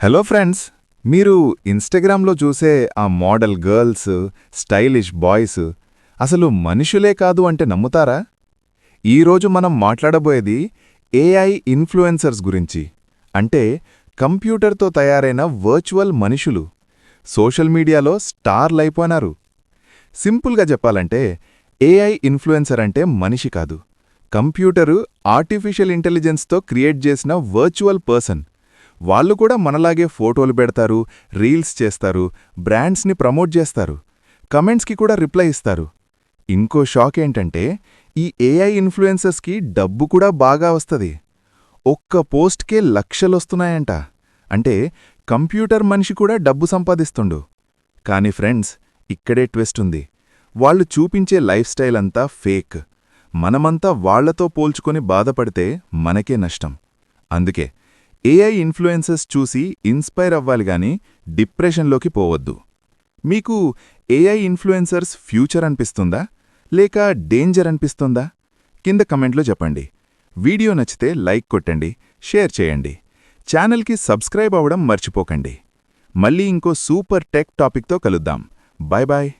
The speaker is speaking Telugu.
హలో ఫ్రెండ్స్, మీరు ఇన్‌స్టాగ్రామ్‌లో చూసే ఆ మోడల్ గర్ల్స్, స్టైలిష్ బాయ్స్ అసలు మనుషులే కాదు అంటే నమ్ముతారా? ఈరోజు మనం మాట్లాడబోయేది ఏఐ ఇన్‌ఫ్లుయెన్సర్స్ గురించి. అంటే కంప్యూటర్తో తయారైన వర్చువల్ మనుషులు సోషల్ మీడియాలో స్టార్లయిపోయినారు. సింపుల్గా చెప్పాలంటే ఏఐ ఇన్‌ఫ్లుయెన్సర్ అంటే మనిషి కాదు, కంప్యూటరు ఆర్టిఫిషియల్ ఇంటెలిజెన్స్తో క్రియేట్ చేసిన వర్చువల్ పర్సన్. వాళ్ళు కూడా మనలాగే ఫోటోలు పెడతారు, రీల్స్ చేస్తారు, బ్రాండ్స్ని ప్రమోట్ చేస్తారు, కమెంట్స్కి కూడా రిప్లై ఇస్తారు. ఇంకో షాక్ ఏంటంటే ఈ ఏఐ ఇన్‌ఫ్లుయెన్సర్స్కి డబ్బు కూడా బాగా వస్తది. ఒక్క పోస్ట్కే లక్షలొస్తున్నాయంట. అంటే కంప్యూటర్ మనిషి కూడా డబ్బు సంపాదిస్తుండు. కానీ ఫ్రెండ్స్, ఇక్కడే ట్విస్ట్ ఉంది. వాళ్ళు చూపించే లైఫ్ స్టైల్ అంతా ఫేక్. మనమంతా వాళ్లతో పోల్చుకొని బాధపడితే మనకే నష్టం. అందుకే ఏఐ ఇన్‌ఫ్లుయెన్సర్స్ చూసి ఇన్స్పైర్ అవ్వాలిగాని డిప్రెషన్లోకి పోవద్దు. మీకు ఏఐ ఇన్‌ఫ్లుయెన్సర్స్ ఫ్యూచర్ అనిపిస్తుందా, లేక డేంజర్ అనిపిస్తుందా? కింద కమెంట్లో చెప్పండి. వీడియో నచ్చితే లైక్ కొట్టండి, షేర్ చేయండి. ఛానల్కి సబ్స్క్రైబ్ అవ్వడం మర్చిపోకండి. మళ్ళీ ఇంకో సూపర్ టెక్ టాపిక్తో కలుద్దాం. Bye bye.